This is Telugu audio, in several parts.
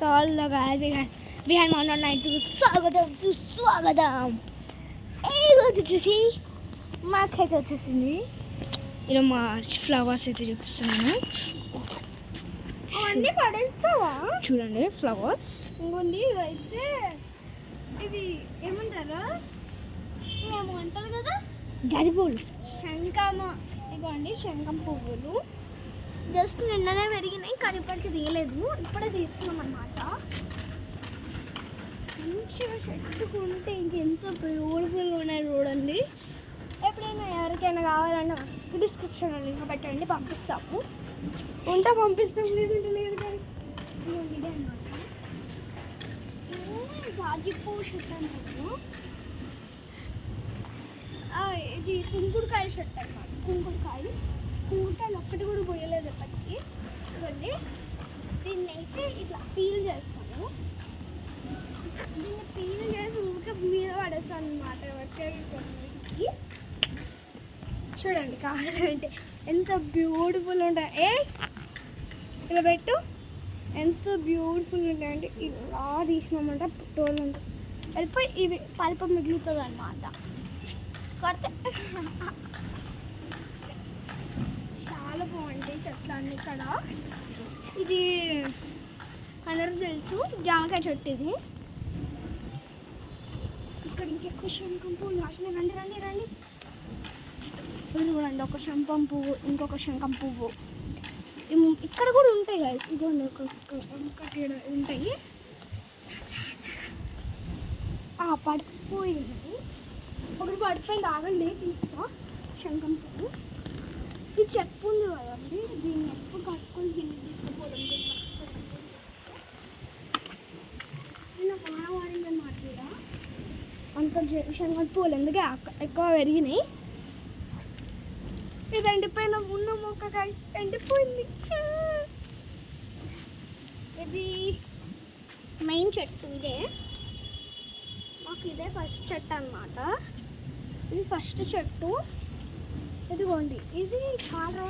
all the guys behind Mountain 9 స్వాగతం సుస్వాగతం. ఈరోజు వచ్చేసి మాకైతే వచ్చేసింది ఇలా మా ఫ్లవర్స్ అయితే చూపిస్తున్నాను. అవన్నీ పడేస్తావా? చూడండి ఫ్లవర్స్. ఇంకోండి అయితే ఇది ఏమంటారు, మేము అంటారు కదా జాజి పూలు, శంఖం. ఇదిగోండి శంఖం పువ్వులు. జస్ట్ నిన్ననే పెరిగినాయి కానీ ఇప్పటికి తీయలేదు, ఇప్పుడే తీస్తున్నాం అన్నమాట. మంచిగా చెట్టుకుంటే ఇంకెంత బ్యూటిఫుల్గా ఉన్నాయి చూడండి. ఎప్పుడైనా ఎవరికైనా కావాలన్నా డిస్క్రిప్షన్లో లింక్ పెట్టండి, పంపిస్తాము. ఉంటే పంపిస్తాం, లేదంటే లేదు. ఇదే అన్నమాట జాజి పువ్వు చెట్టు అన్నాను. ఇది కుంకుడుకాయ చెట్టు అన్నమాట. కుంకుడుకాయ కుంకుడుకాయలు ఒక్కటి కూడా పోయలేదు ఎప్పటికీ. ఇవ్వండి, దీన్ని అయితే ఇట్లా పీల్ చేస్తాను. దీన్ని పీల్ చేసి ఊరికే మీద పడేస్తాను అన్నమాట. ఎవరికి చూడండి కావాలంటే ఎంత బ్యూటిఫుల్ ఉంటాయి. ఇలా పెట్టు, ఎంత బ్యూటిఫుల్ ఉంటాయంటే ఇలా తీసినామంటే పుట్టోళ్ళు ఉంటాయి. వెళ్ళిపోయి ఇవి పల్ప మిగులుతుంది అన్నమాట. కొడితే చాలా బాగుంటాయి చెట్లు అన్నీ ఇక్కడ. ఇది అందరికి తెలుసు జామకాయ చెట్టు. ఇది ఇక్కడ ఇంకెక్కువ శంఖం పువ్వులు కాసినాయి. రండి రండి రండి. ఇది చూడండి, ఒక శంఖం పువ్వు, ఇంకొక శంఖం పువ్వు. ఇక్కడ కూడా ఉంటాయి కదా, ఇదిగోండి ఒకటి ఉంటాయి. పడిపోయింది ఒకటి, పడిపోయింది. ఆగండి తీస్తా. శంఖం పువ్వు ఇది చెప్పు ఉంది కదండి, దీన్ని ఎప్పుడు కట్టుకొని కింద తీసుకుపోవడం నేను వాడింది అన్నమాట. కూడా అంత శంఖం పువ్వులు ఎందుకు ఎక్కువ పెరిగినాయి. ఇది ఎండిపోయిన ఉన్న మొక్క కలిసి ఎండిపోయింది. ఇది మెయిన్ చెట్టు, ఇదే మాకు ఇదే ఫస్ట్ చెట్టు అన్నమాట. ఇది ఫస్ట్ చెట్టు. ఇదిగోండి, ఇది చాలా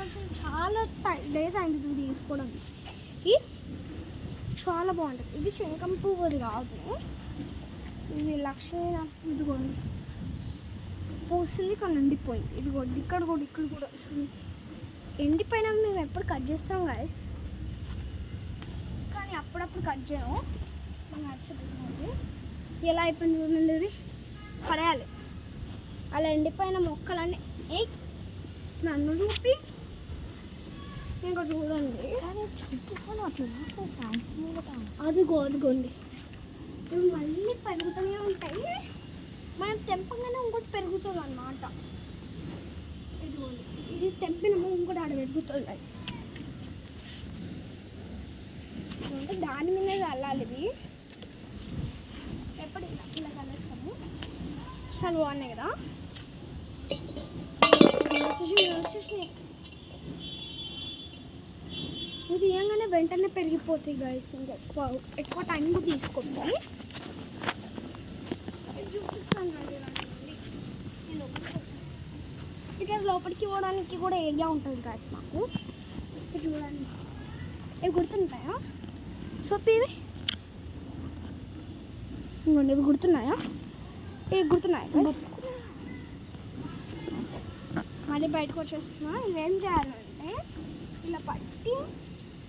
డేస్ అయింది తీసుకోవడం. ఇది చాలా బాగుంటుంది. ఇది శంఖం పువ్వుది కాదు, ఇది లక్ష్మీ. ఇదిగోండి పూసింది కానీ ఎండిపోయింది. ఇదిగోండి ఇక్కడ కూడా ఎండిపోయినాక మేము ఎప్పుడు కట్ చేస్తాం గాయస్, కానీ అప్పుడప్పుడు కట్ చేయము. మనకు నచ్చదు. ఎలా అయిపోయింది చూడండి, ఇది పడేయాలి. అలా ఎండిపోయిన మొక్కలన్నీ నన్ను చూపి ఇంకా చూడండి చూపిస్తాను అట్లా ఫ్యాన్స్ అదిగోండి. ఇవి మళ్ళీ పెరుగుతూనే ఉంటాయి. మనం తెంపగానే ఇంకోటి పెరుగుతుంది అన్నమాట. ఇదిగోండి, ఇది తెంపినమో ఇంకోటి ఆడ పెరుగుతుంది. అంటే దాని మీద చల్లాలి. ఇవి ఎప్పుడు ఇలా కలుస్తాము. చాలా బాగున్నాయి కదా. వచ్చేసినాయి. ఇది తీయంగానే వెంటనే పెరిగిపోతాయి గైస్. ఇంకా ఎక్కువ టైం కూడా తీసుకోండి. చూపిస్తాను నేను ఇక్కడ లోపలికి పోవడానికి కూడా ఏరియా ఉంటుంది గైస్ మాకు. చూడండి, ఇవి గుర్తుంటాయా? చూపివి ఇంకోండి, ఇవి గుర్తున్నాయా? ఇవి గుర్తున్నాయా? మళ్ళీ బయటకు వచ్చేస్తున్నా. ఇవేం చేయాలంటే ఇలా పట్టి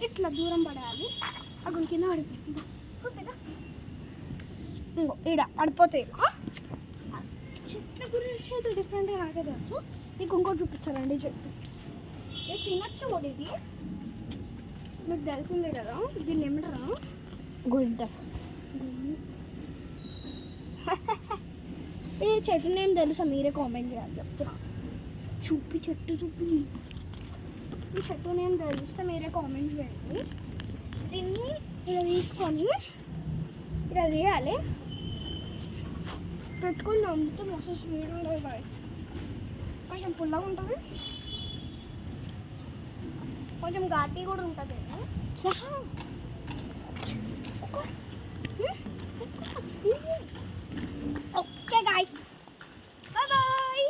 ఇట్లా దూరం పడాలి. అక్కడ కింద పడిపోయింది. ఇంకో ఈడ పడిపోతాయి. చెట్ల గురించి అయితే డిఫరెంట్గా నాకే తెలుసు. మీకు ఇంకోటి చూపిస్తానండి. చెట్టు తినచ్చు కూడా. ఇది మీకు తెలిసిందే కదా, దీన్ని ఏమంటారా? గొడ్డ. ఈ చెట్టు నేమ్ తెలుసా? మీరే కామెంట్ చేయాలి. చెప్తున్నా, చెట్టు చూపి. ఈ చెట్టు నేను తెలిస్తే మీరే కామెంట్ చేయండి. దీన్ని ఇలా తీసుకొని ఇలా తీయాలి. పెట్టుకొని నమ్మితే మస్తు స్వీట్ ఉంటుంది గాయస్. కొంచెం పుల్లగా ఉంటుంది, కొంచెం ఘాటీ కూడా ఉంటుంది. Okay guys, bye bye.